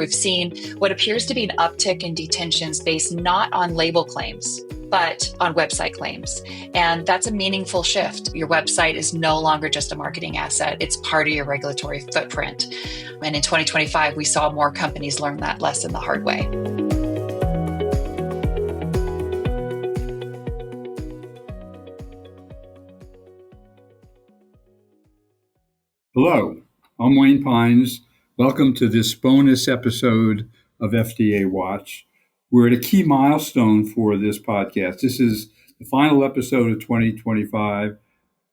we've seen what appears to be an uptick in detentions based not on label claims, but on website claims. And that's a meaningful shift. Your website is no longer just a marketing asset. It's part of your regulatory footprint. And in 2025, we saw more companies learn that lesson the hard way. Hello, I'm Wayne Pines. Welcome to this bonus episode of FDA Watch. We're at a key milestone for this podcast. This is the final episode of 2025,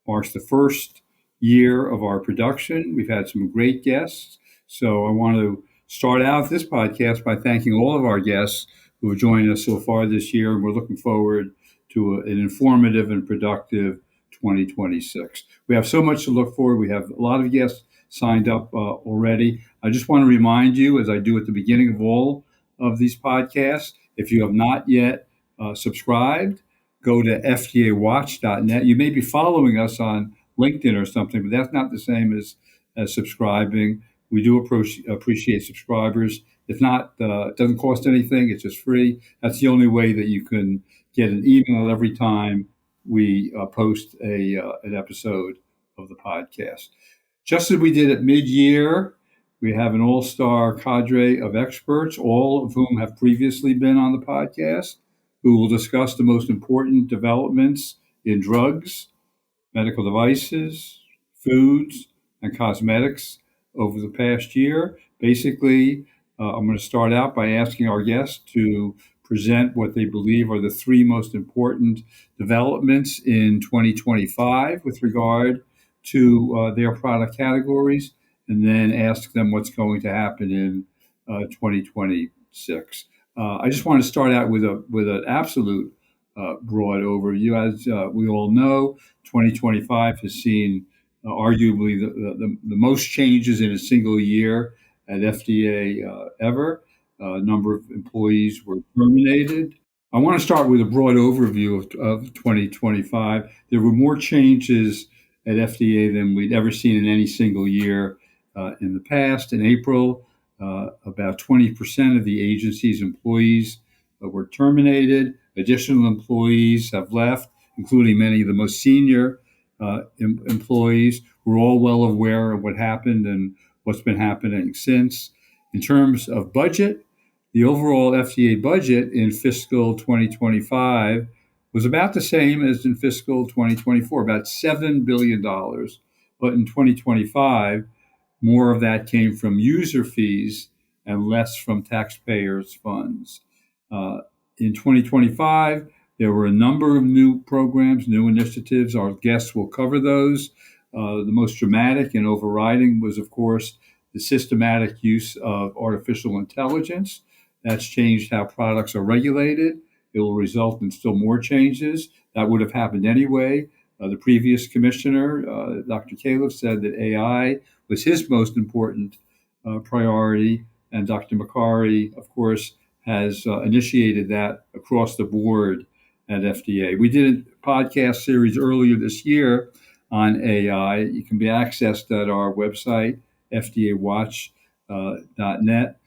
marks the first year of our production. We've had some great guests. So I want to start out this podcast by thanking all of our guests who have joined us so far this year. And we're looking forward to an informative and productive 2026. We have so much to look forward. We have a lot of guests signed up already. I just want to remind you, as I do at the beginning of all of these podcasts, if you have not yet subscribed, go to fdawatch.net. You may be following us on LinkedIn or something, but that's not the same as subscribing. We do appreciate subscribers. If not, it doesn't cost anything. It's just free. That's the only way that you can get an email every time we post an episode of the podcast. Just as we did at mid-year, we have an all-star cadre of experts, all of whom have previously been on the podcast, who will discuss the most important developments in drugs, medical devices, foods, and cosmetics over the past year. Basically, I'm going to start out by asking our guests to present what they believe are the three most important developments in 2025 with regard to their product categories, and then ask them what's going to happen in 2026. I just want to start out with an absolute broad overview. As we all know, 2025 has seen arguably the most changes in a single year at FDA ever. A number of employees were terminated. I want to start with a broad overview of 2025. There were more changes at FDA than we'd ever seen in any single year in the past. In April, about 20% of the agency's employees were terminated. Additional employees have left, including many of the most senior employees. We're all well aware of what happened and what's been happening since. In terms of budget, the overall FDA budget in fiscal 2025 was about the same as in fiscal 2024, about $7 billion. But in 2025, more of that came from user fees and less from taxpayers' funds. In 2025, there were a number of new programs, new initiatives. Our guests will cover those. The most dramatic and overriding was, of course, the systematic use of artificial intelligence. That's changed how products are regulated. It will result in still more changes. That would have happened anyway. The previous commissioner, Dr. Caleb, said that AI was his most important priority. And Dr. Makari, of course, has initiated that across the board at FDA. We did a podcast series earlier this year on AI. It can be accessed at our website, fdawatch.net.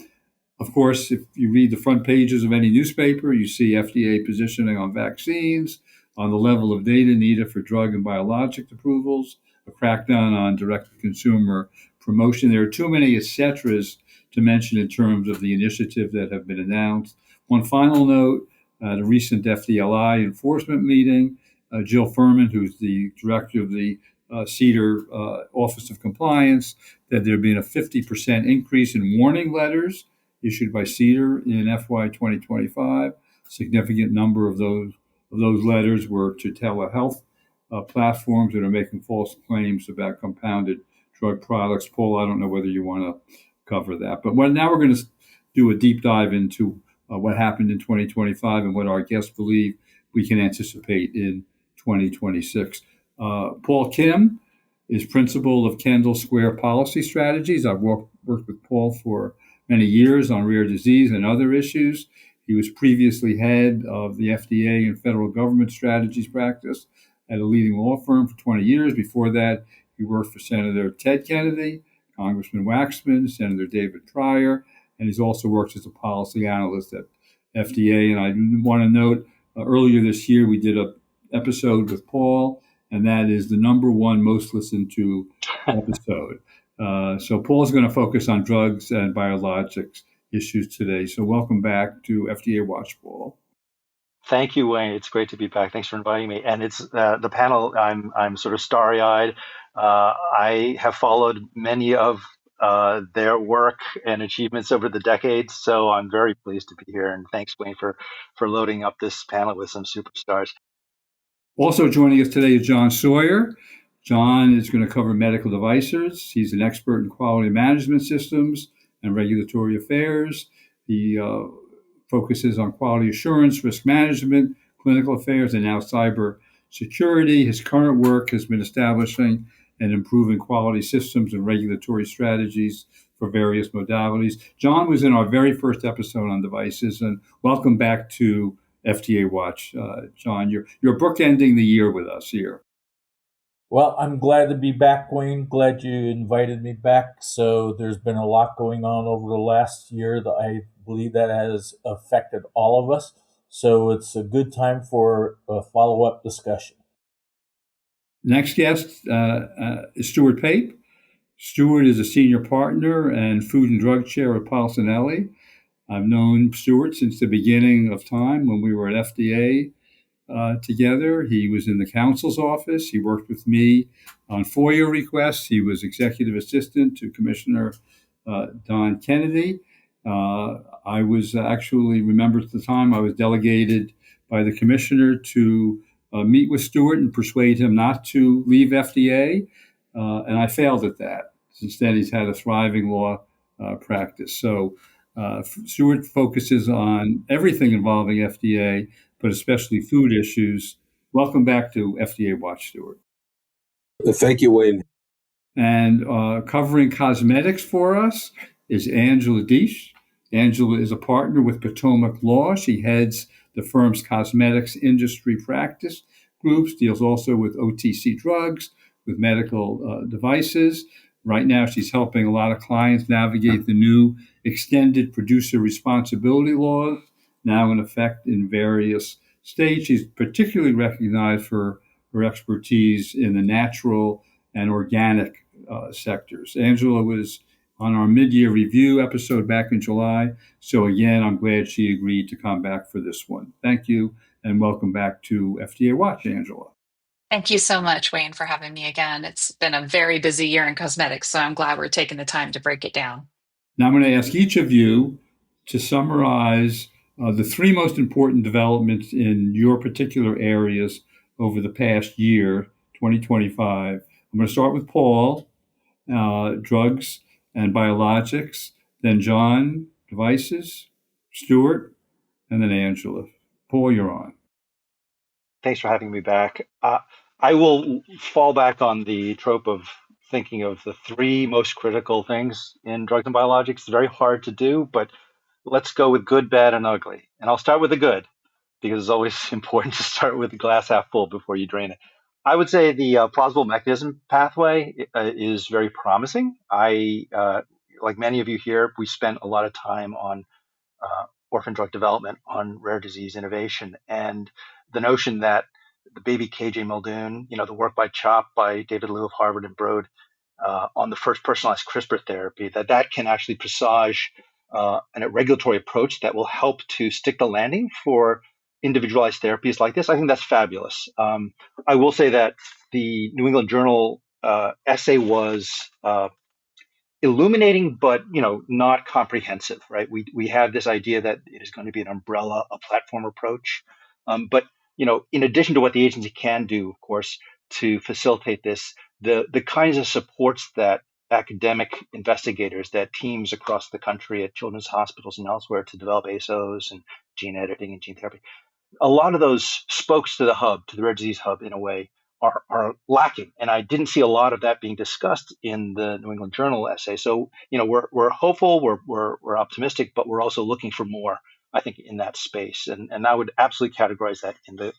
Of course, if you read the front pages of any newspaper, you see FDA positioning on vaccines, on the level of data needed for drug and biologic approvals, a crackdown on direct-to-consumer promotion. There are too many et ceteras to mention in terms of the initiative that have been announced. One final note, at a recent FDLI enforcement meeting, Jill Furman, who's the director of the CEDAR Office of Compliance, that there had been a 50% increase in warning letters issued by CEDAR in FY 2025. Significant number of those letters were to telehealth platforms that are making false claims about compounded drug products. Paul, I don't know whether you want to cover that. But now we're going to do a deep dive into what happened in 2025 and what our guests believe we can anticipate in 2026. Paul Kim is principal of Kendall Square Policy Strategies. I've worked with Paul for many years on rare disease and other issues. He was previously head of the FDA and federal government strategies practice at a leading law firm for 20 years. Before that, he worked for Senator Ted Kennedy, Congressman Waxman, Senator David Pryor, and he's also worked as a policy analyst at FDA. And I want to note earlier this year we did a episode with Paul, and that is the number one most listened to episode. So Paul's going to focus on drugs and biologics issues today. So welcome back to FDA Watch, Paul. Thank you, Wayne. It's great to be back. Thanks for inviting me. And it's the panel. I'm sort of starry-eyed. I have followed many of their work and achievements over the decades, so I'm very pleased to be here. And thanks, Wayne, for loading up this panel with some superstars. Also joining us today is John Sawyer. John is going to cover medical devices. He's an expert in quality management systems and regulatory affairs. He focuses on quality assurance, risk management, clinical affairs, and now cyber security. His current work has been establishing and improving quality systems and regulatory strategies for various modalities. John was in our very first episode on devices, and welcome back to FDA Watch. John, you're bookending the year with us here. Well, I'm glad to be back, Wayne. Glad you invited me back. So there's been a lot going on over the last year that I believe that has affected all of us. So it's a good time for a follow-up discussion. Next guest is Stuart Pape. Stuart is a senior partner and food and drug chair at Polsinelli. I've known Stuart since the beginning of time when we were at FDA together. He was in the counsel's office. He worked with me on FOIA requests. He was executive assistant to Commissioner Don Kennedy. I was actually, remember at the time, I was delegated by the commissioner to meet with Stuart and persuade him not to leave FDA. And I failed at that. Instead, he's had a thriving law practice. So Stuart focuses on everything involving FDA, but especially food issues. Welcome back to FDA Watch, Stuart. Thank you, Wayne. And covering cosmetics for us is Angela Diesch. Angela is a partner with Potomac Law. She heads the firm's cosmetics industry practice groups, deals also with OTC drugs, with medical devices. Right now, she's helping a lot of clients navigate the new extended producer responsibility laws, now in effect in various states. She's particularly recognized for her expertise in the natural and organic sectors. Angela was on our mid-year review episode back in July. So again, I'm glad she agreed to come back for this one. Thank you, and welcome back to FDA Watch, Angela. Thank you so much, Wayne, for having me again. It's been a very busy year in cosmetics, so I'm glad we're taking the time to break it down. Now I'm going to ask each of you to summarize the three most important developments in your particular areas over the past year, 2025. I'm going to start with Paul, drugs and biologics, then John, devices, Stuart, and then Angela. Paul, you're on. Thanks for having me back. I will fall back on the trope of thinking of the three most critical things in drugs and biologics. It's very hard to do, but let's go with good, bad, and ugly. And I'll start with the good, because it's always important to start with the glass half full before you drain it. I would say the plausible mechanism pathway is very promising. Like many of you here, we spent a lot of time on orphan drug development, on rare disease innovation, and the notion that the baby KJ Muldoon, the work by CHOP by David Liu of Harvard and Broad on the first personalized CRISPR therapy, that can actually presage a regulatory approach that will help to stick the landing for individualized therapies like this. I think that's fabulous. I will say that the New England Journal essay was illuminating, but not comprehensive. Right? We have this idea that it is going to be an umbrella, a platform approach, but in addition to what the agency can do, of course, to facilitate this, the kinds of supports that academic investigators, that teams across the country at children's hospitals and elsewhere to develop ASOs and gene editing and gene therapy, a lot of those spokes to the hub, to the rare disease hub in a way, are lacking. And I didn't see a lot of that being discussed in the New England Journal essay. So, we're hopeful, we're optimistic, but we're also looking for more, I think, in that space. And I would absolutely categorize that in the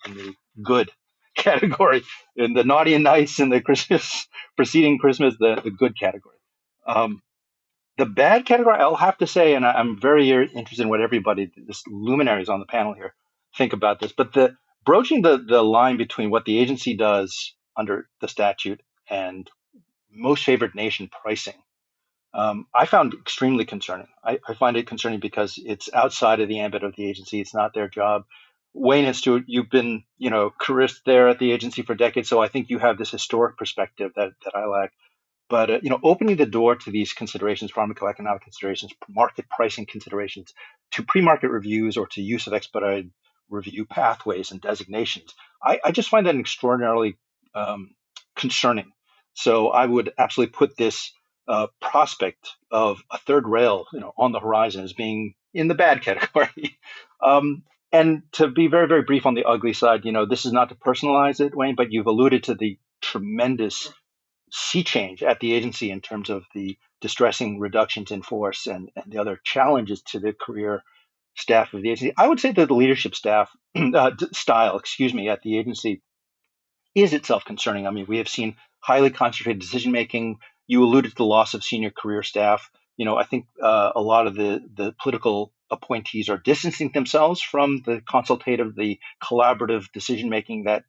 good category, in the naughty and nice, in the Christmas preceding Christmas, the good category. The bad category, I'll have to say, and I'm very interested in what everybody, this luminaries on the panel here, think about this. But the broaching the line between what the agency does under the statute and most favored nation pricing, I found extremely concerning. I find it concerning because it's outside of the ambit of the agency. It's not their job. Wayne and Stuart, you've been, careerists there at the agency for decades, so I think you have this historic perspective that I lack. But opening the door to these considerations, pharmacoeconomic considerations, market pricing considerations, to pre-market reviews or to use of expedited review pathways and designations, I just find that extraordinarily concerning. So I would absolutely put this prospect of a third rail, on the horizon as being in the bad category. And to be very, very brief on the ugly side, this is not to personalize it, Wayne, but you've alluded to the tremendous sea change at the agency in terms of the distressing reductions in force and the other challenges to the career staff of the agency. I would say that the leadership staff style, at the agency is itself concerning. I mean, we have seen highly concentrated decision making. You alluded to the loss of senior career staff. I think a lot of the political appointees are distancing themselves from the consultative, the collaborative decision making that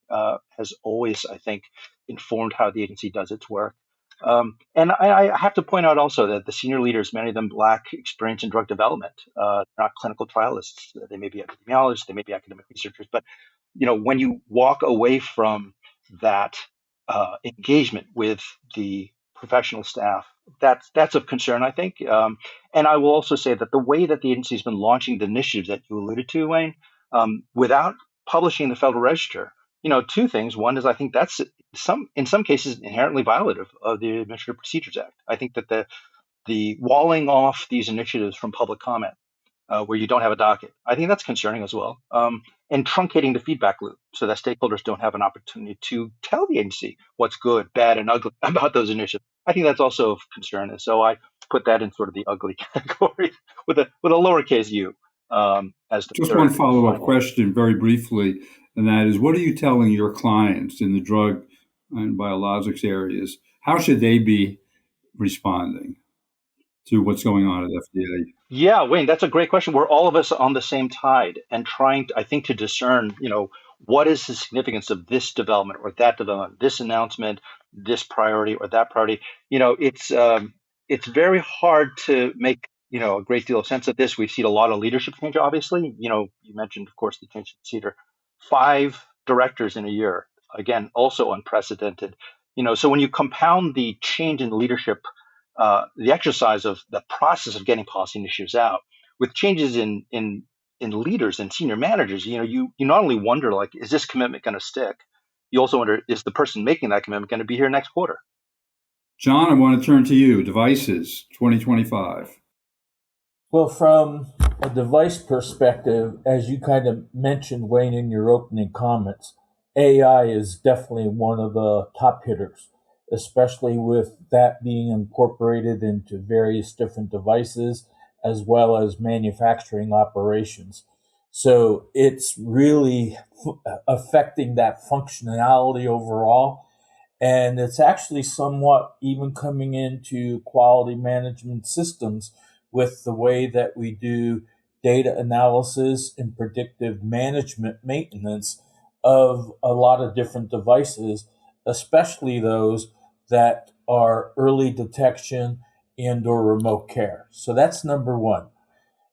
has always, I think, informed how the agency does its work. And I have to point out also that the senior leaders, many of them lack experience in drug development. They're not clinical trialists. They may be epidemiologists, they may be academic researchers, but when you walk away from that engagement with the professional staff, that's of concern, I think. And I will also say that the way that the agency has been launching the initiatives that you alluded to, Wayne, without publishing the Federal Register, two things. One is I think that's in some cases inherently violative of the Administrative Procedures Act. I think that the walling off these initiatives from public comment, where you don't have a docket, I think that's concerning as well. And truncating the feedback loop so that stakeholders don't have an opportunity to tell the agency what's good, bad, and ugly about those initiatives. I think that's also of concern. And so I put that in sort of the ugly category with a lowercase u. As the Just one follow-up question very briefly, and that is, what are you telling your clients in the drug and biologics areas? How should they be responding to what's going on at FDA? Yeah, Wayne, that's a great question. We're all of us on the same tide and trying, I think, to discern, what is the significance of this development or that development, this announcement, this priority or that priority. It's very hard to make, a great deal of sense of this. We've seen a lot of leadership change, obviously. You mentioned, of course, the change in Cedar. 5 directors in a year, again, also unprecedented. So when you compound the change in leadership, the exercise of the process of getting policy initiatives out with changes in leaders and senior managers, you not only wonder, like, is this commitment going to stick? You also wonder, is the person making that commitment going to be here next quarter? John, I want to turn to you. Devices 2025. Well, from a device perspective, as you kind of mentioned, Wayne, in your opening comments, AI is definitely one of the top hitters, especially with that being incorporated into various different devices as well as manufacturing operations. So it's really affecting that functionality overall. And it's actually somewhat even coming into quality management systems with the way that we do data analysis and predictive management maintenance of a lot of different devices, especially those that are early detection and or remote care. So that's number one.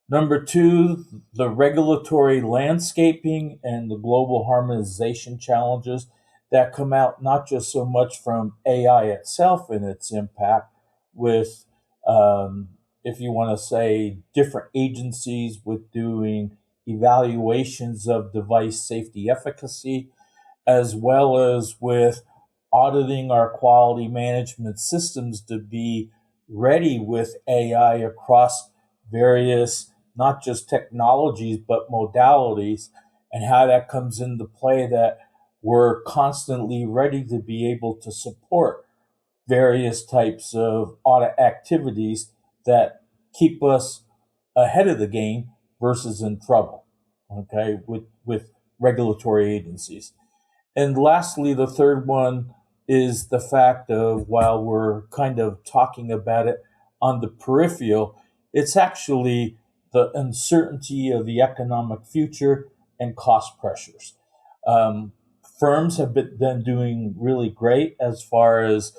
Number two, the regulatory landscaping and the global harmonization challenges that come out not just so much from AI itself and its impact with, if you want to say, different agencies with doing evaluations of device safety efficacy, as well as with auditing our quality management systems to be ready with AI across various, not just technologies, but modalities, and how that comes into play that we're constantly ready to be able to support various types of audit activities that keep us ahead of the game versus in trouble, okay, with regulatory agencies. And lastly, the third one is the fact of, while we're kind of talking about it on the peripheral, it's actually the uncertainty of the economic future and cost pressures. Firms have been doing really great as far as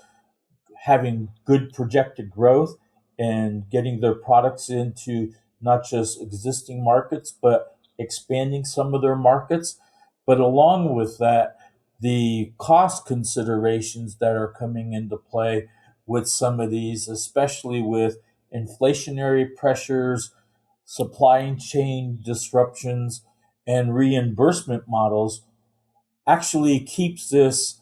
having good projected growth and getting their products into not just existing markets, but expanding some of their markets. But along with that, the cost considerations that are coming into play with some of these, especially with inflationary pressures, supply chain disruptions, and reimbursement models, actually keeps this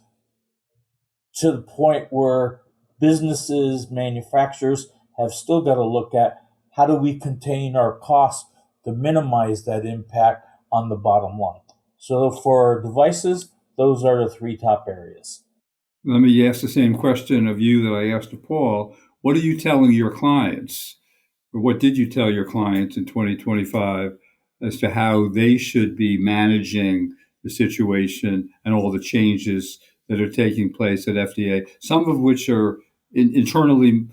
to the point where businesses, manufacturers have still got to look at how do we contain our costs to minimize that impact on the bottom line. So for devices, those are the three top areas. Let me ask the same question of you that I asked of Paul. What are you telling your clients, or what did you tell your clients in 2025 as to how they should be managing the situation and all the changes that are taking place at FDA, some of which are internally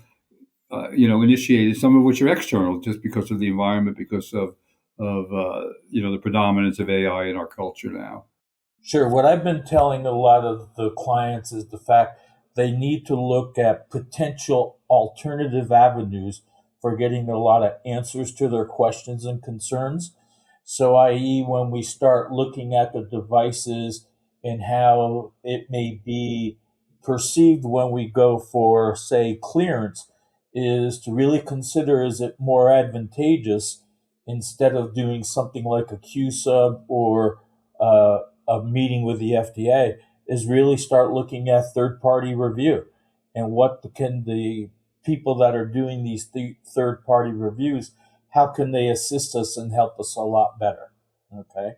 initiated, some of which are external, just because of the environment, because of the predominance of AI in our culture now? Sure. What I've been telling a lot of the clients is the fact they need to look at potential alternative avenues for getting a lot of answers to their questions and concerns. So, i.e., when we start looking at the devices and how it may be perceived when we go for, say, clearance, is to really consider, is it more advantageous, instead of doing something like a Q sub or a meeting with the FDA, is really start looking at third-party review and can the people that are doing these third-party reviews, how can they assist us and help us a lot better? Okay.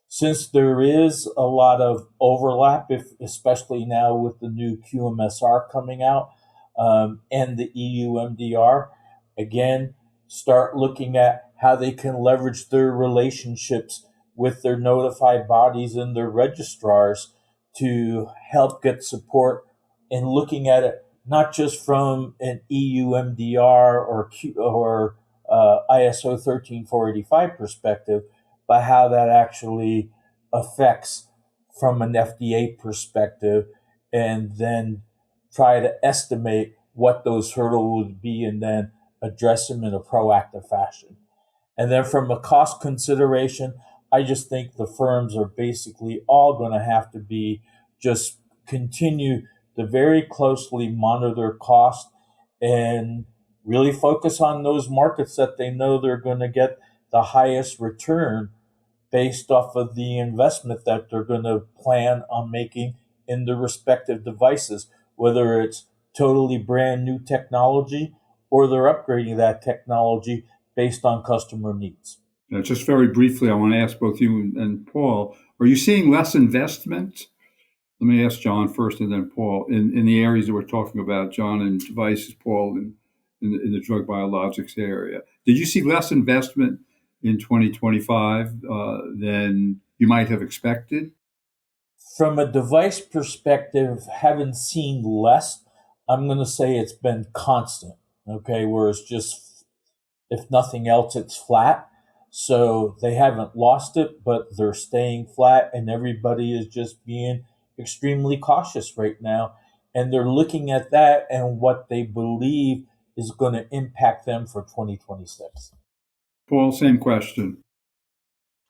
Since there is a lot of overlap, especially now with the new QMSR coming out and the EU MDR, again, start looking at how they can leverage their relationships with their notified bodies and their registrars to help get support in looking at it not just from an EU MDR or ISO 13485 perspective, but how that actually affects from an FDA perspective, and then try to estimate what those hurdles would be and then address them in a proactive fashion. And then from a cost consideration, I just think the firms are basically all going to have to be just continue to very closely monitor their cost and really focus on those markets that they know they're going to get the highest return based off of the investment that they're going to plan on making in the respective devices, whether it's totally brand new technology or they're upgrading that technology based on customer needs. Just very briefly, I want to ask both you and Paul, are you seeing less investment? Let me ask John first and then Paul, in the areas that we're talking about, John in devices, Paul in the drug biologics area. Did you see less investment in 2025 than you might have expected? From a device perspective, haven't seen less. I'm going to say it's been constant, okay, where it's just, if nothing else, it's flat. So they haven't lost it, but they're staying flat, and everybody is just being extremely cautious right now. And they're looking at that and what they believe is going to impact them for 2026. Paul, same question.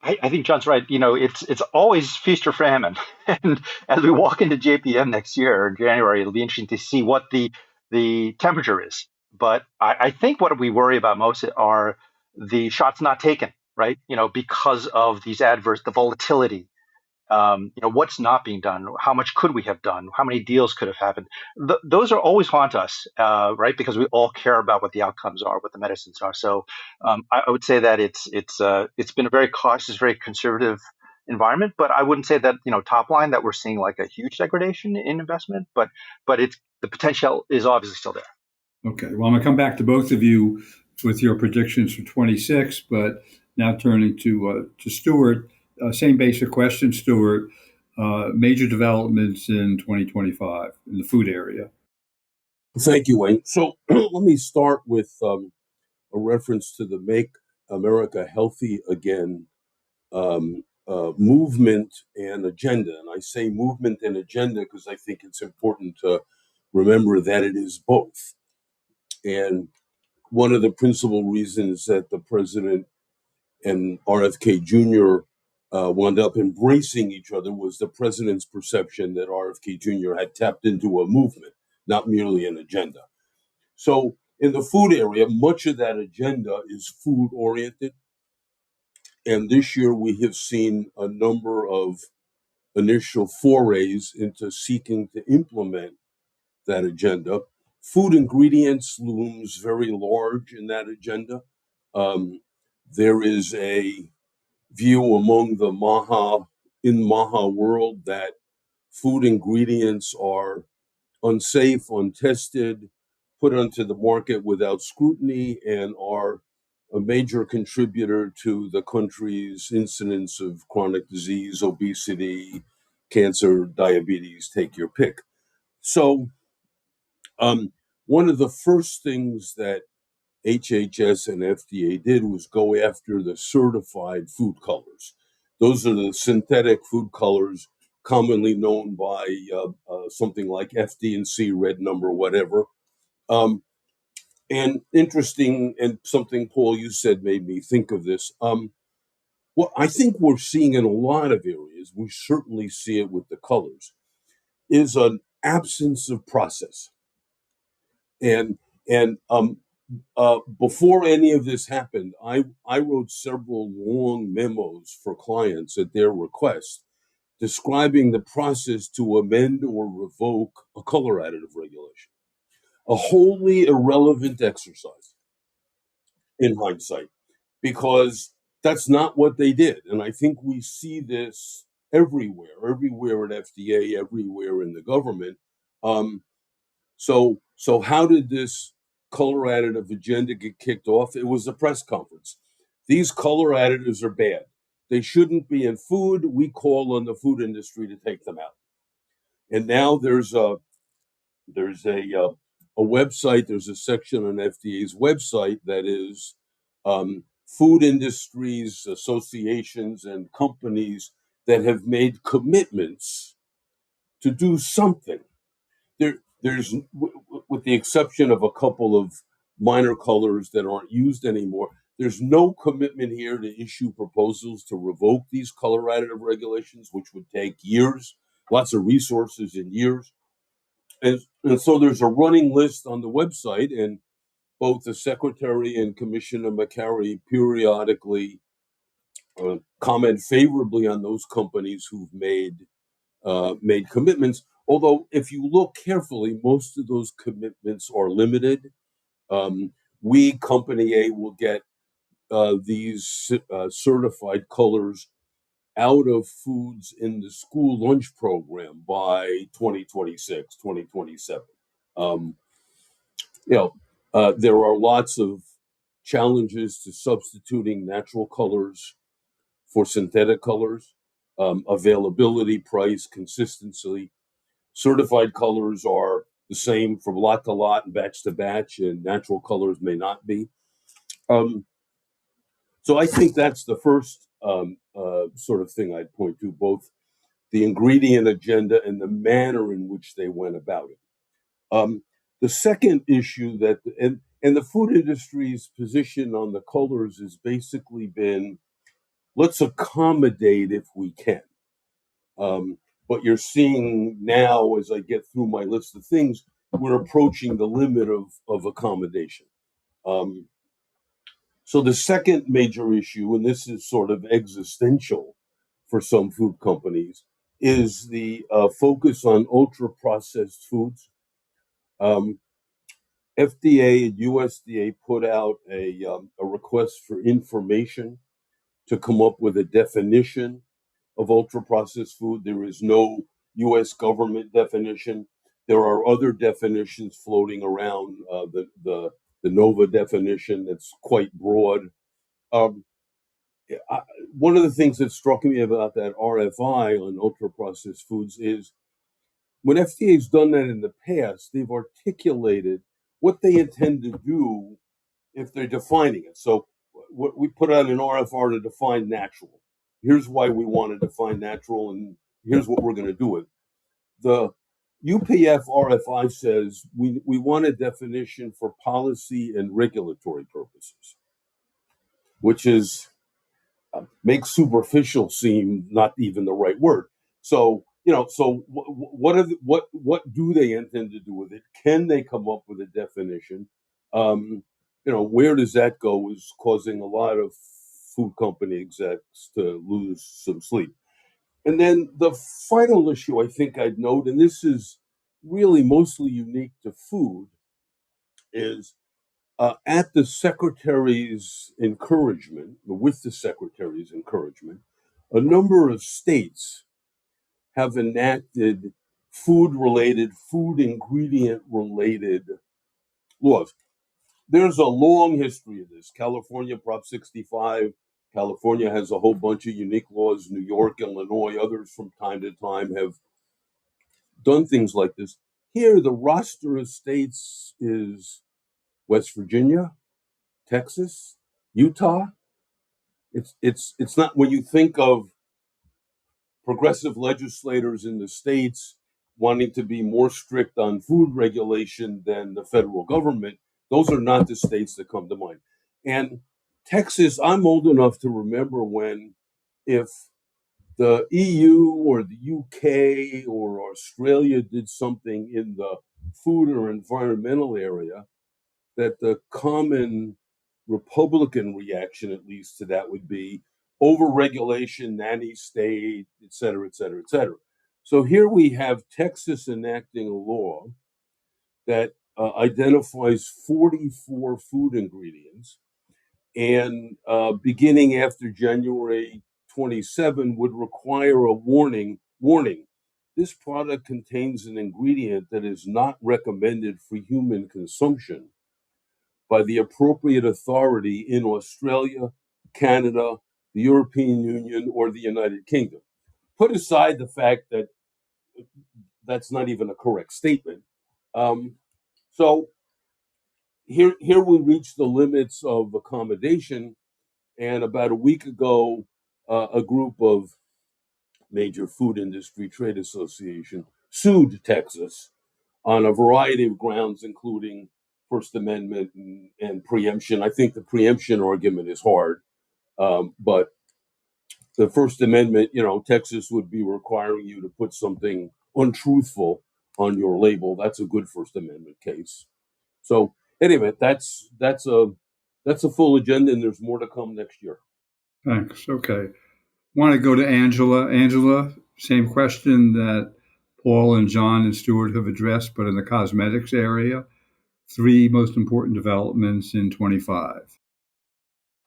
I think John's right. It's always feast or famine. And as we walk into JPM next year in January, it'll be interesting to see what the temperature is. But I think what we worry about most are the shots not taken, right? Because of the volatility. What's not being done? How much could we have done? How many deals could have happened? Those are always haunt us, right? Because we all care about what the outcomes are, what the medicines are. So I would say that it's been a very cautious, very conservative environment. But I wouldn't say that top line that we're seeing like a huge degradation in investment. But the potential is obviously still there. Okay. Well, I'm going to come back to both of you with your predictions for 26, but now turning to Stuart. Same basic question, Stuart. Major developments in 2025 in the food area. Thank you, Wayne. So let me start with a reference to the Make America Healthy Again movement and agenda. And I say movement and agenda because I think it's important to remember that it is both. And one of the principal reasons that the president and RFK Jr. Wound up embracing each other was the president's perception that RFK Jr. had tapped into a movement, not merely an agenda. So in the food area, much of that agenda is food oriented. And this year we have seen a number of initial forays into seeking to implement that agenda. Food ingredients looms very large in that agenda. There is a view among the Maha world that food ingredients are unsafe, untested, put onto the market without scrutiny, and are a major contributor to the country's incidence of chronic disease, obesity, cancer, diabetes, take your pick. So, one of the first things that HHS and FDA did was go after the certified food colors. Those are the synthetic food colors commonly known by something like FD&C, red number, whatever. Um, and interesting, and something, Paul, you said made me think of this. What I think we're seeing in a lot of areas, we certainly see it with the colors, is an absence of process. And before any of this happened, I wrote several long memos for clients at their request describing the process to amend or revoke a color additive regulation. A wholly irrelevant exercise in hindsight, because that's not what they did. And I think we see this everywhere at FDA, everywhere in the government. Um, so how did this color additive agenda get kicked off? It was a press conference. These color additives are bad. They shouldn't be in food. We call on the food industry to take them out. And now there's a website. There's a section on FDA's website that is food industries, associations, and companies that have made commitments to do something. There's, with the exception of a couple of minor colors that aren't used anymore, there's no commitment here to issue proposals to revoke these color additive regulations, which would take years, lots of resources and years. And so there's a running list on the website, and both the secretary and Commissioner McCary periodically comment favorably on those companies who've made commitments. Although, if you look carefully, most of those commitments are limited. We, Company A, will get these certified colors out of foods in the school lunch program by 2026, 2027. Um, you know, there are lots of challenges to substituting natural colors for synthetic colors, availability, price, consistency. Certified colors are the same from lot to lot and batch to batch, and natural colors may not be. So I think that's the first sort of thing I'd point to, both the ingredient agenda and the manner in which they went about it. The second issue and the food industry's position on the colors has basically been, let's accommodate if we can. But you're seeing now, as I get through my list of things, we're approaching the limit of accommodation. So the second major issue, and this is sort of existential for some food companies, is the focus on ultra-processed foods. FDA and USDA put out a request for information to come up with a definition of ultra-processed food. There is no U.S. government definition. There are other definitions floating around, the NOVA definition that's quite broad. One of the things that struck me about that RFI on ultra-processed foods is when FDA's done that in the past, they've articulated what they intend to do if they're defining it. So we put out an RFR to define natural. Here's why we want to define natural, and here's what we're going to do with it. The UPF RFI says we want a definition for policy and regulatory purposes, which is makes superficial seem not even the right word. So what do they intend to do with it? Can they come up with a definition? Where does that go is causing a lot of food company execs to lose some sleep. And then the final issue I think I'd note, and this is really mostly unique to food, is at the secretary's encouragement, with the secretary's encouragement, a number of states have enacted food ingredient-related laws. There's a long history of this. California, Prop 65. California has a whole bunch of unique laws. New York, Illinois, others from time to time have done things like this. Here, the roster of states is West Virginia, Texas, Utah. It's not, when you think of progressive legislators in the states wanting to be more strict on food regulation than the federal government, those are not the states that come to mind. And Texas, I'm old enough to remember when, if the EU or the UK or Australia did something in the food or environmental area, that the common Republican reaction, at least, to that would be overregulation, nanny state, et cetera, et cetera, et cetera. So here we have Texas enacting a law that identifies 44 food ingredients, and beginning after January 27 would require a warning. This product contains an ingredient that is not recommended for human consumption by the appropriate authority in Australia, Canada, the European Union, or the United Kingdom. Put aside the fact that that's not even a correct statement. So here we reach the limits of accommodation. And about a week ago, a group of major food industry trade association sued Texas on a variety of grounds, including First Amendment and preemption. I think the preemption argument is hard, but the First Amendment, Texas would be requiring you to put something untruthful on your label. That's a good First Amendment case. So anyway, that's a full agenda, and there's more to come next year. Thanks. Okay. Want to go to Angela. Angela, same question that Paul and John and Stuart have addressed, but in the cosmetics area, 3 most important developments in 25.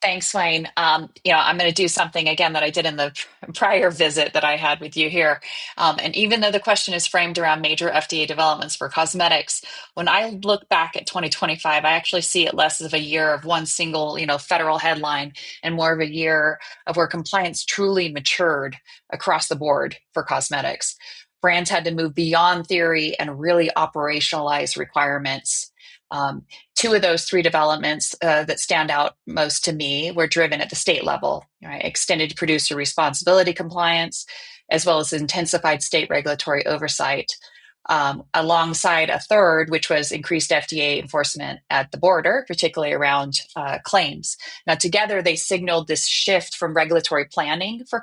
Thanks, Wayne. I'm going to do something again that I did in the prior visit that I had with you here. And even though the question is framed around major FDA developments for cosmetics, when I look back at 2025, I actually see it less of a year of one single, federal headline and more of a year of where compliance truly matured across the board for cosmetics. Brands had to move beyond theory and really operationalize requirements. 2 of those 3 developments that stand out most to me were driven at the state level, right? Extended producer responsibility compliance, as well as intensified state regulatory oversight, alongside a third, which was increased FDA enforcement at the border, particularly around claims. Now, together, they signaled this shift from regulatory planning for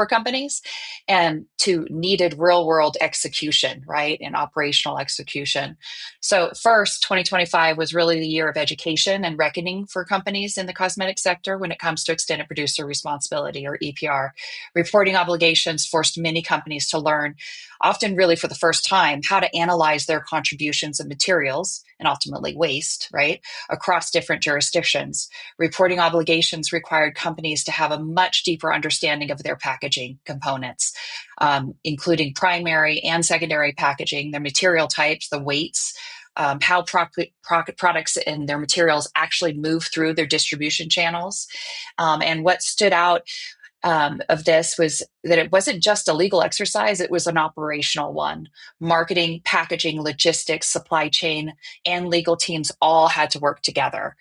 companies and to needed real-world execution, right, and operational execution. So first, 2025 was really the year of education and reckoning for companies in the cosmetic sector when it comes to extended producer responsibility, or EPR. Reporting obligations forced many companies to learn, often really for the first time, how to analyze their contributions of materials and ultimately waste, right, across different jurisdictions. Reporting obligations required companies to have a much deeper understanding of their packaging components, including primary and secondary packaging, their material types, the weights, how products and their materials actually move through their distribution channels. And what stood out of this was that it wasn't just a legal exercise, it was an operational one. Marketing, packaging, logistics, supply chain, and legal teams all had to work together.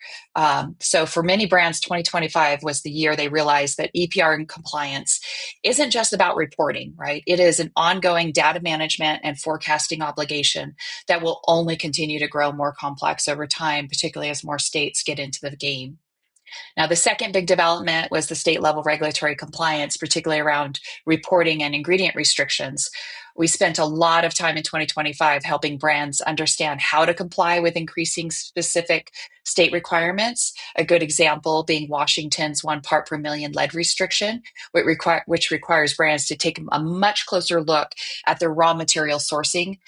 So for many brands, 2025 was the year they realized that EPR and compliance isn't just about reporting, right? It is an ongoing data management and forecasting obligation that will only continue to grow more complex over time, particularly as more states get into the game. Now, the second big development was the state level regulatory compliance, particularly around reporting and ingredient restrictions. We spent a lot of time in 2025 helping brands understand how to comply with increasing specific state requirements. A good example being Washington's 1 part per million lead restriction, which requires brands to take a much closer look at their raw material sourcing,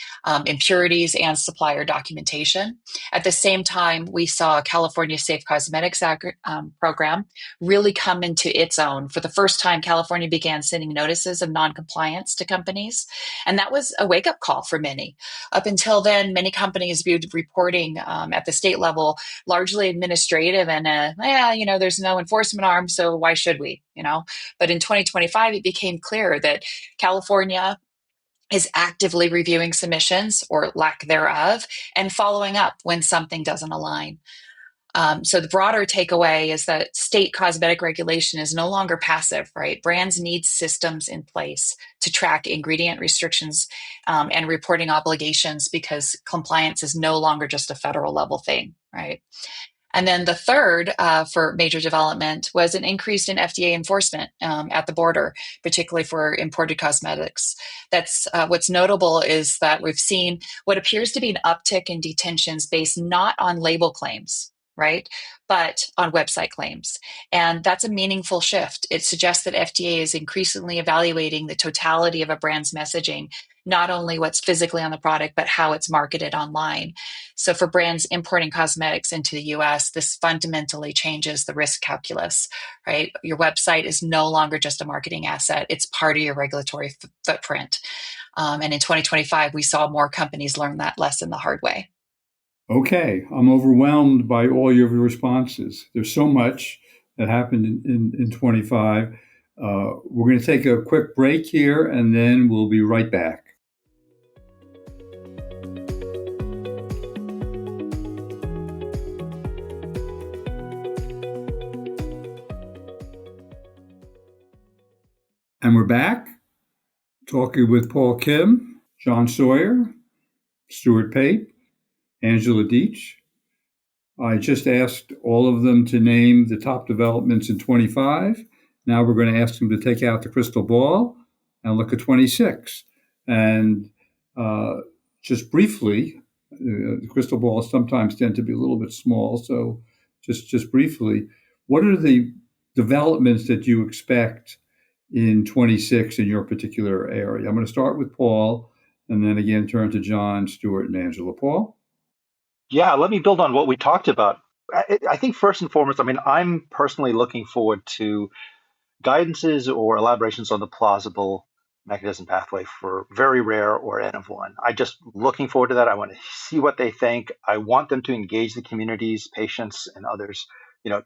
impurities, and supplier documentation. At the same time, we saw California Safe Cosmetics program really come into its own. For the first time, California began sending notices of noncompliance to companies, and that was a wake-up call for many. Up until then, many companies viewed reporting at the state level largely administrative and, there's no enforcement arm, so why should we, But in 2025, it became clear that California is actively reviewing submissions or lack thereof and following up when something doesn't align. So the broader takeaway is that state cosmetic regulation is no longer passive, right? Brands need systems in place to track ingredient restrictions and reporting obligations because compliance is no longer just a federal level thing, right? And then the third for major development was an increase in FDA enforcement at the border, particularly for imported cosmetics. That's what's notable is that we've seen what appears to be an uptick in detentions based not on label claims, right, but on website claims. And that's a meaningful shift. It suggests that FDA is increasingly evaluating the totality of a brand's messaging, not only what's physically on the product, but how it's marketed online. So for brands importing cosmetics into the US, this fundamentally changes the risk calculus, right? Your website is no longer just a marketing asset. It's part of your regulatory footprint. And in 2025, we saw more companies learn that lesson the hard way. Okay, I'm overwhelmed by all your responses. There's so much that happened in 25. We're going to take a quick break here, and then we'll be right back. And we're back talking with Paul Kim, John Sawyer, Stuart Pape, Angela Diesch. I just asked all of them to name the top developments in 25. Now we're going to ask them to take out the crystal ball and look at 26. And just briefly, the crystal balls sometimes tend to be a little bit small. So just briefly, what are the developments that you expect in 26 in your particular area? I'm going to start with Paul and then again turn to John, Stuart, and Angela. Paul? Yeah, let me build on what we talked about. I think first and foremost, I'm personally looking forward to guidances or elaborations on the plausible mechanism pathway for very rare or N of one. I just looking forward to that. I want to see what they think. I want them to engage the communities, patients, and others.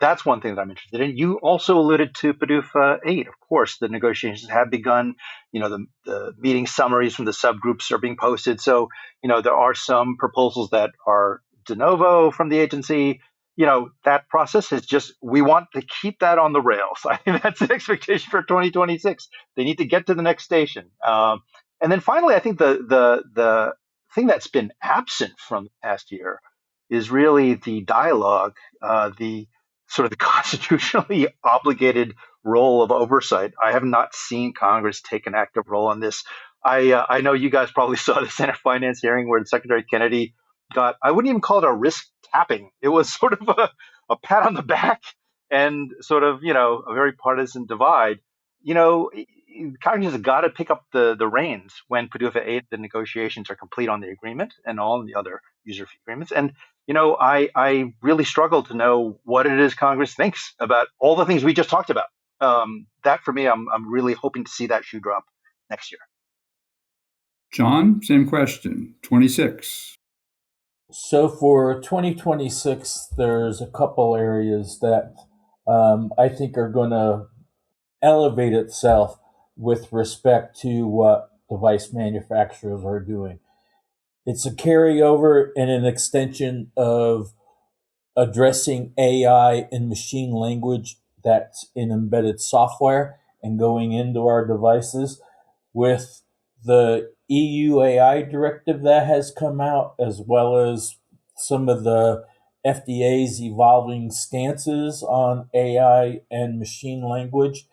That's one thing that I'm interested in. You also alluded to PDUFA 8. Of course, the negotiations have begun. The meeting summaries from the subgroups are being posted. So, there are some proposals that are de novo from the agency. That process is just, we want to keep that on the rails. I think that's the expectation for 2026. They need to get to the next station. And then finally, I think the thing that's been absent from the past year is really the dialogue, the sort of the constitutionally obligated role of oversight. I have not seen Congress take an active role on this. I know you guys probably saw the Senate Finance hearing where Secretary Kennedy got, I wouldn't even call it a risk tapping. It was sort of a pat on the back and sort of, a very partisan divide. Congress has got to pick up the reins when PDUFA 8, the negotiations are complete on the agreement and all the other user fee agreements. And, I really struggle to know what it is Congress thinks about all the things we just talked about. That for me, I'm really hoping to see that shoe drop next year. John, same question, 26. So for 2026, there's a couple areas that I think are going to elevate itself with respect to what device manufacturers are doing. It's a carryover and an extension of addressing AI and machine language that's in embedded software and going into our devices with the EU AI directive that has come out, as well as some of the FDA's evolving stances on AI and machine language.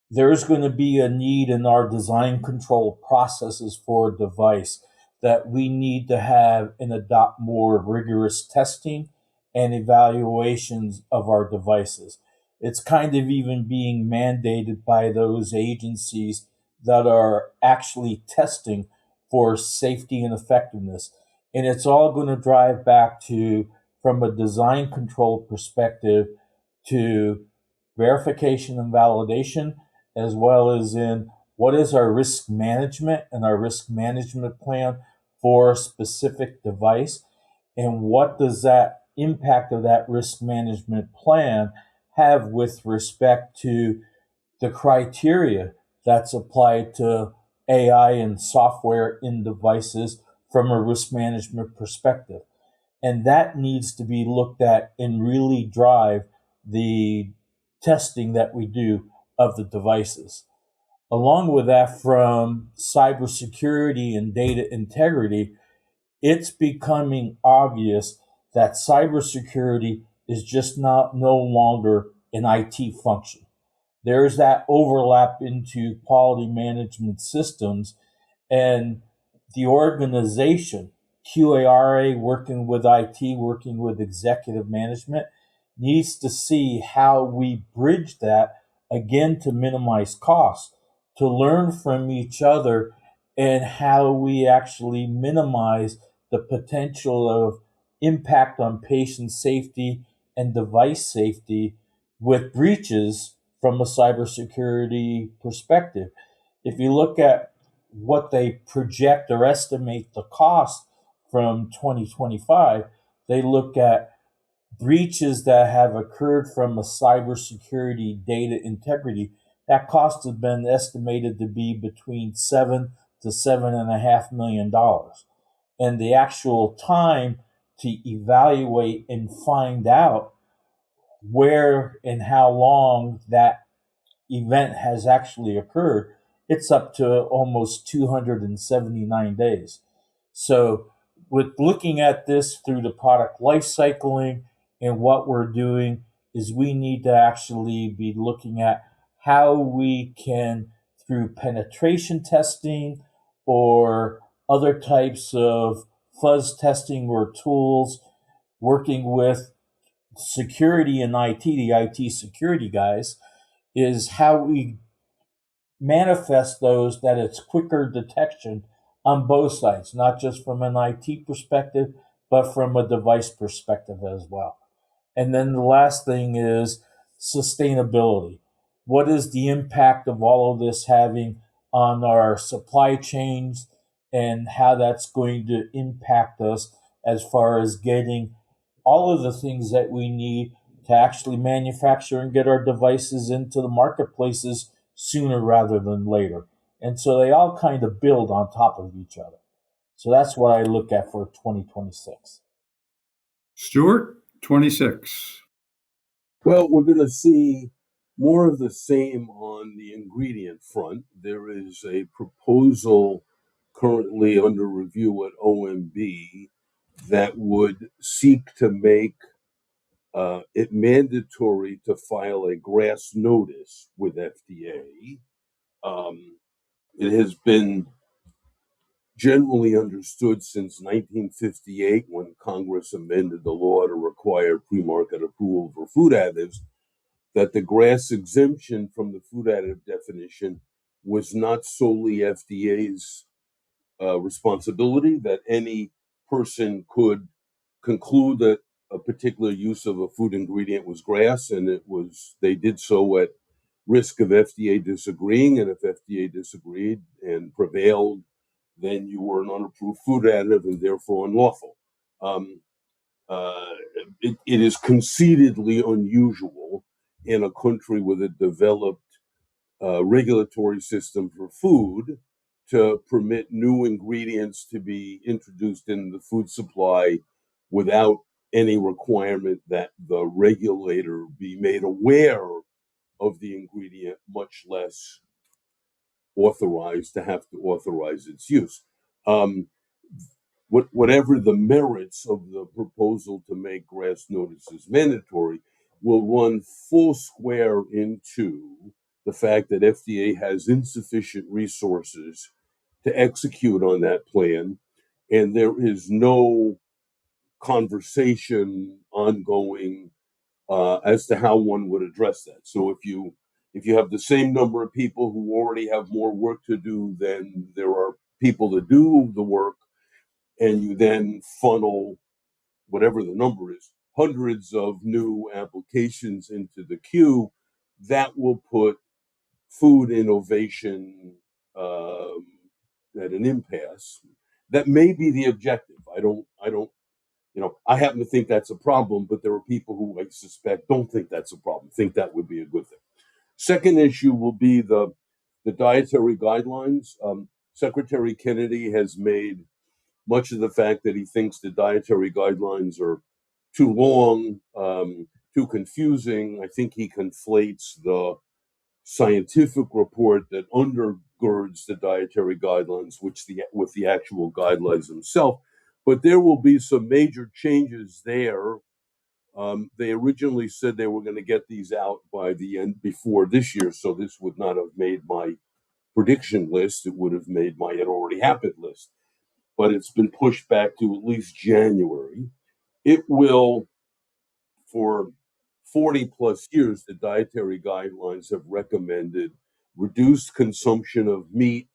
There's going to be a need in our design control processes for a device that we need to have and adopt more rigorous testing and evaluations of our devices. It's kind of even being mandated by those agencies that are actually testing for safety and effectiveness. And it's all going to drive back to, from a design control perspective, to verification and validation, as well as in what is our risk management and our risk management plan for a specific device, and what does that impact of that risk management plan have with respect to the criteria that's applied to AI and software in devices from a risk management perspective. And that needs to be looked at and really drive the testing that we do of the devices. Along with that, from cybersecurity and data integrity, it's becoming obvious that cybersecurity is just no longer an IT function. There's that overlap into quality management systems, and the organization, QARA, working with IT, working with executive management, needs to see how we bridge that, again, to minimize costs, to learn from each other, and how we actually minimize the potential of impact on patient safety and device safety with breaches from a cybersecurity perspective. If you look at what they project or estimate the cost from 2025, they look at breaches that have occurred from a cybersecurity data integrity. That cost has been estimated to be between $7 to $7.5 million. And the actual time to evaluate and find out where and how long that event has actually occurred, it's up to almost 279 days. So with looking at this through the product life cycling, and what we're doing is we need to actually be looking at how we can, through penetration testing or other types of fuzz testing or tools, working with security and IT, the IT security guys, is how we manifest those that it's quicker detection on both sides, not just from an IT perspective, but from a device perspective as well. And then the last thing is sustainability. What is the impact of all of this having on our supply chains, and how that's going to impact us as far as getting all of the things that we need to actually manufacture and get our devices into the marketplaces sooner rather than later. And so they all kind of build on top of each other. So that's what I look at for 2026. Stuart, 26. Well, we're going to see more of the same on the ingredient front. There is a proposal currently under review at OMB that would seek to make it mandatory to file a GRAS notice with FDA. It has been generally understood since 1958, when Congress amended the law to require pre-market approval for food additives, that the GRAS exemption from the food additive definition was not solely FDA's responsibility, that any person could conclude that a particular use of a food ingredient was GRAS, and they did so at risk of FDA disagreeing, and if FDA disagreed and prevailed, then you were an unapproved food additive and therefore unlawful. It is conceitedly unusual in a country with a developed regulatory system for food to permit new ingredients to be introduced in the food supply without any requirement that the regulator be made aware of the ingredient, much less authorized to have to authorize its use. Whatever the merits of the proposal to make grass notices mandatory will run full square into the fact that FDA has insufficient resources to execute on that plan, and there is no conversation ongoing as to how one would address that. So if you have the same number of people who already have more work to do than there are people to do the work, and you then funnel whatever the number is, hundreds of new applications into the queue, that will put food innovation at an impasse. That may be the objective. I happen to think that's a problem, but there are people who I suspect don't think that's a problem, think that would be a good thing. Second issue will be the dietary guidelines. Secretary Kennedy has made much of the fact that he thinks the dietary guidelines are too long, too confusing. I think he conflates the scientific report that undergirds the dietary guidelines, with the actual guidelines themselves. But there will be some major changes there. They originally said they were going to get these out by the end before this year, so this would not have made my prediction list. It would have made my it already happened list. But it's been pushed back to at least January. It will, for 40 plus years, the dietary guidelines have recommended reduced consumption of meat,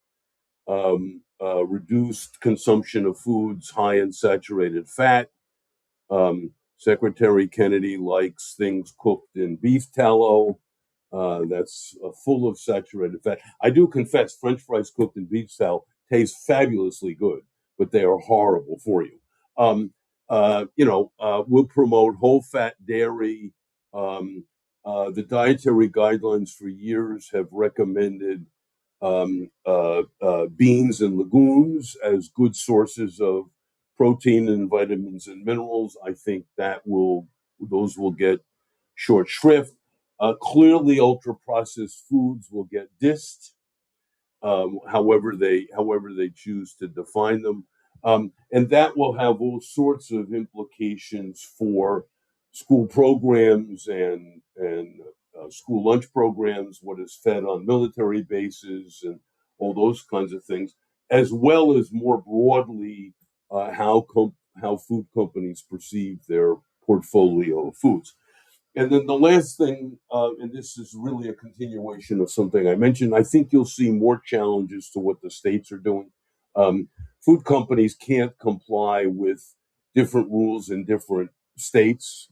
reduced consumption of foods high in saturated fat. Secretary Kennedy likes things cooked in beef tallow. That's full of saturated fat. I do confess, French fries cooked in beef tallow taste fabulously good, but they are horrible for you. We'll promote whole fat dairy. The dietary guidelines for years have recommended beans and legumes as good sources of protein and vitamins and minerals. I think those will get short shrift. Clearly, ultra processed foods will get dissed, however they choose to define them, and that will have all sorts of implications for school programs and school lunch programs, what is fed on military bases, and all those kinds of things, as well as more broadly how food companies perceive their portfolio of foods. And then the last thing, and this is really a continuation of something I mentioned, I think you'll see more challenges to what the states are doing. Food companies can't comply with different rules in different states.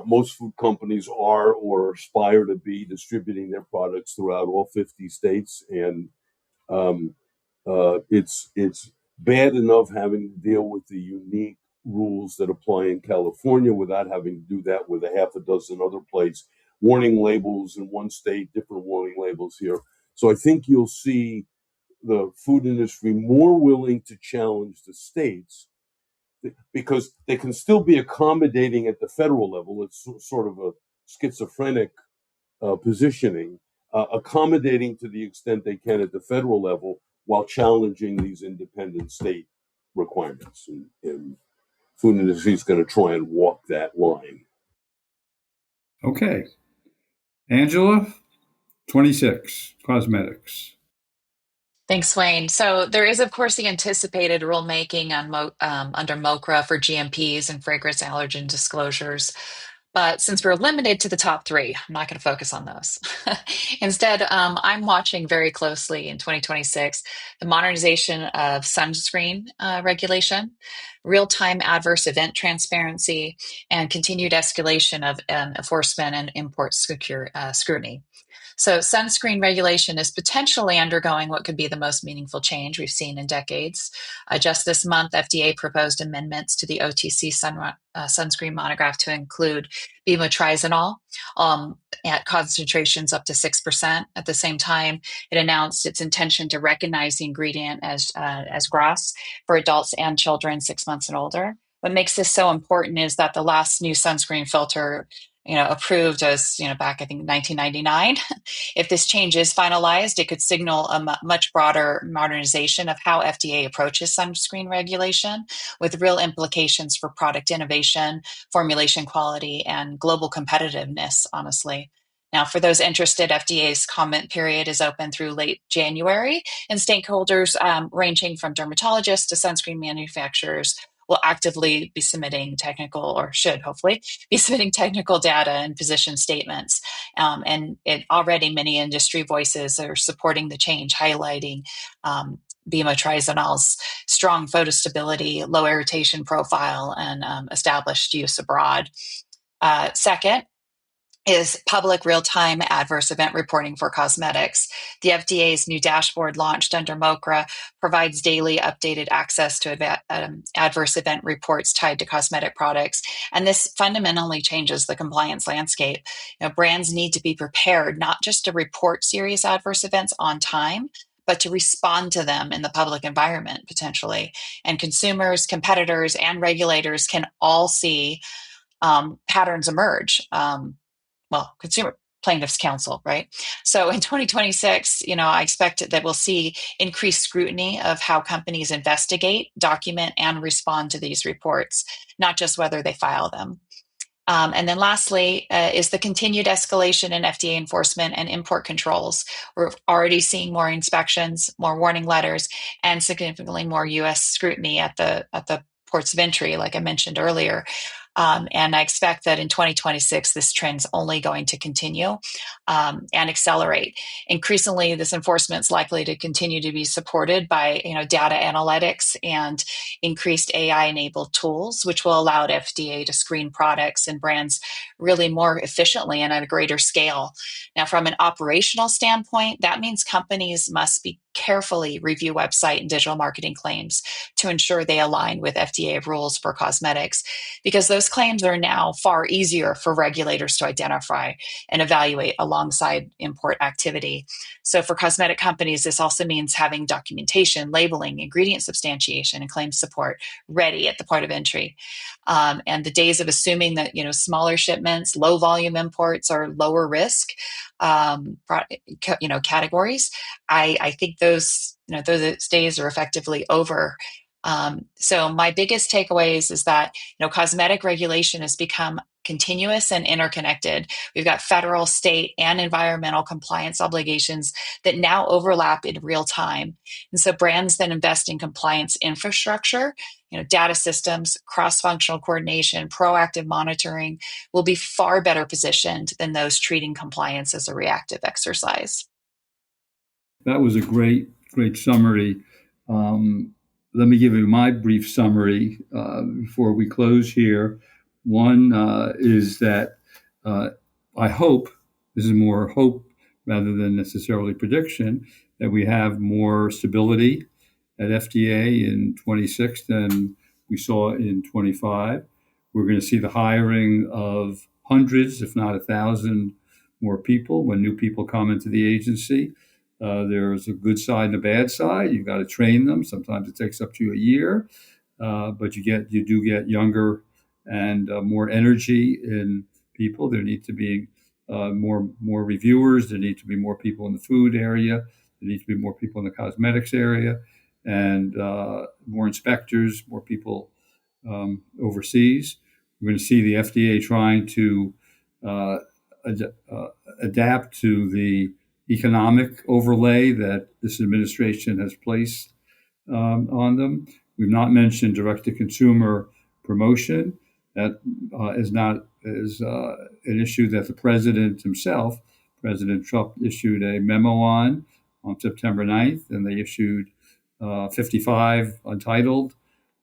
Most food companies are or aspire to be distributing their products throughout all 50 states, and it's bad enough having to deal with the unique rules that apply in California without having to do that with a half a dozen other places. Warning labels in one state, different warning labels here. So I think you'll see the food industry more willing to challenge the states, because they can still be accommodating at the federal level. It's sort of a schizophrenic positioning, accommodating to the extent they can at the federal level while challenging these independent state requirements. And food industry is going to try and walk that line. Okay. Angela, 26, cosmetics. Thanks, Wayne. So there is, of course, the anticipated rulemaking on under MOCRA for GMPs and fragrance allergen disclosures. But since we're limited to the top three, I'm not going to focus on those. Instead, I'm watching very closely in 2026 the modernization of sunscreen regulation, real-time adverse event transparency, and continued escalation of enforcement and import scrutiny. So sunscreen regulation is potentially undergoing what could be the most meaningful change we've seen in decades. Just this month, FDA proposed amendments to the OTC sunscreen monograph to include bimotrizinol at concentrations up to 6%. At the same time, it announced its intention to recognize the ingredient as GRAS for adults and children 6 months and older. What makes this so important is that the last new sunscreen filter, approved as, back, I think, 1999. If this change is finalized, it could signal a much broader modernization of how FDA approaches sunscreen regulation, with real implications for product innovation, formulation quality, and global competitiveness, honestly. Now, for those interested, FDA's comment period is open through late January, and stakeholders ranging from dermatologists to sunscreen manufacturers will actively be submitting technical, or should hopefully be submitting technical data and position statements. And already many industry voices are supporting the change, highlighting bimotriazonal's strong photostability, low irritation profile, and established use abroad. Second, is public real-time adverse event reporting for cosmetics. The FDA's new dashboard launched under MOCRA provides daily updated access to adverse event reports tied to cosmetic products. And this fundamentally changes the compliance landscape. Brands need to be prepared not just to report serious adverse events on time, but to respond to them in the public environment, potentially. And consumers, competitors, and regulators can all see patterns emerge. Consumer Plaintiffs Council, right? So in 2026, I expect that we'll see increased scrutiny of how companies investigate, document, and respond to these reports, not just whether they file them. And then lastly is the continued escalation in FDA enforcement and import controls. We're already seeing more inspections, more warning letters, and significantly more U.S. scrutiny at the ports of entry, like I mentioned earlier. And I expect that in 2026, this trend's only going to continue and accelerate. Increasingly, this enforcement is likely to continue to be supported by data analytics and increased AI-enabled tools, which will allow FDA to screen products and brands really more efficiently and at a greater scale. Now, from an operational standpoint, that means companies must be carefully review website and digital marketing claims to ensure they align with FDA rules for cosmetics, because those claims are now far easier for regulators to identify and evaluate alongside import activity. So for cosmetic companies, this also means having documentation, labeling, ingredient substantiation, and claim support ready at the point of entry. And the days of assuming that smaller shipments, low volume imports are lower risk categories, I think those days are effectively over. So my biggest takeaways is that cosmetic regulation has become continuous and interconnected. We've got federal, state, and environmental compliance obligations that now overlap in real time. And so brands that invest in compliance infrastructure, data systems, cross-functional coordination, proactive monitoring will be far better positioned than those treating compliance as a reactive exercise. That was a great summary. Let me give you my brief summary before we close here. One is that I hope, this is more hope rather than necessarily prediction, that we have more stability at FDA in 26 than we saw in 25. We're going to see the hiring of hundreds, if not 1,000 more people when new people come into the agency. There's a good side and a bad side. You've got to train them. Sometimes it takes up to a year, but you do get younger and more energy in people. There need to be more reviewers. There need to be more people in the food area. There need to be more people in the cosmetics area, and more inspectors, more people overseas. We're going to see the FDA trying to adapt to the economic overlay that this administration has placed on them. We've not mentioned direct-to-consumer promotion. That is an issue that the president himself, President Trump, issued a memo on September 9th, and they issued 55 untitled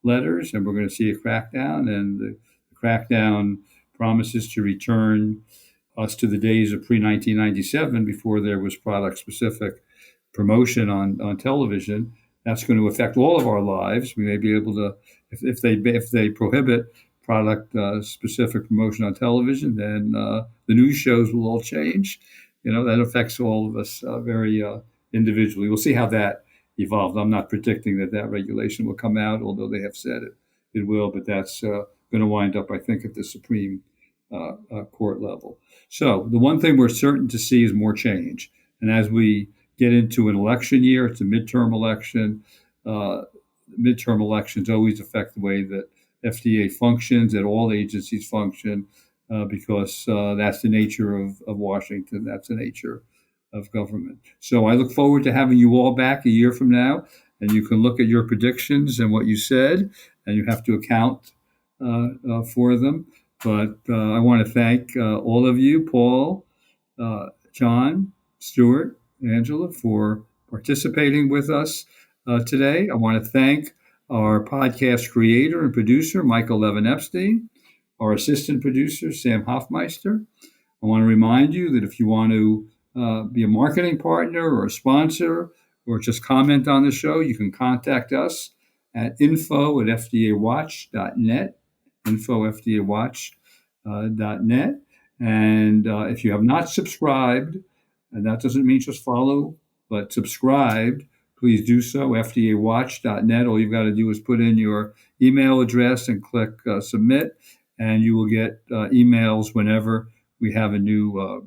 letters, and we're going to see a crackdown, and the crackdown promises to return us to the days of pre-1997, before there was product-specific promotion on television. That's going to affect all of our lives. We may be able to, if they prohibit product specific promotion on television, then the news shows will all change. That affects all of us very individually. We'll see how that evolves. I'm not predicting that regulation will come out, although they have said it will, but that's going to wind up, I think, at the Supreme Court level. So the one thing we're certain to see is more change. And as we get into an election year, it's a midterm election. Midterm elections always affect the way that FDA functions, that all agencies function, because that's the nature of Washington. That's the nature of government. So I look forward to having you all back a year from now, and you can look at your predictions and what you said, and you have to account for them. But I want to thank all of you, Paul, John, Stuart, Angela, for participating with us today. I want to thank our podcast creator and producer, Michael Levin Epstein, our assistant producer, Sam Hoffmeister. I want to remind you that if you want to be a marketing partner or a sponsor or just comment on the show, you can contact us at info@fdawatch.net, info@fdawatch.net. And if you have not subscribed, and that doesn't mean just follow, but subscribed, please do so, fdawatch.net. All you've got to do is put in your email address and click submit, and you will get emails whenever we have a new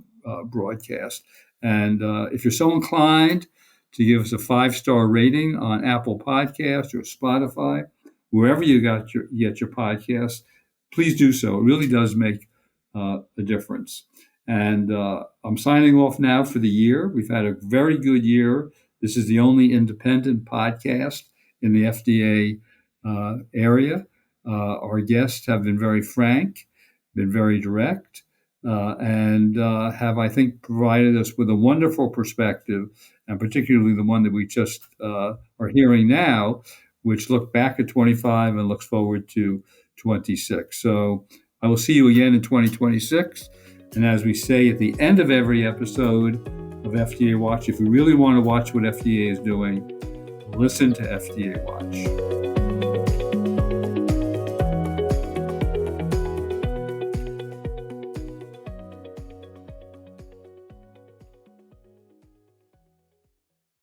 broadcast. And if you're so inclined to give us a 5-star rating on Apple Podcasts or Spotify, wherever you get your podcasts, please do so. It really does make a difference. And I'm signing off now for the year. We've had a very good year. This is the only independent podcast in the FDA area. Our guests have been very frank, been very direct, and have, I think, provided us with a wonderful perspective, and particularly the one that we just are hearing now, which look back at 25 and looks forward to 26. So I will see you again in 2026. And as we say at the end of every episode of FDA Watch, if you really want to watch what FDA is doing, listen to FDA Watch.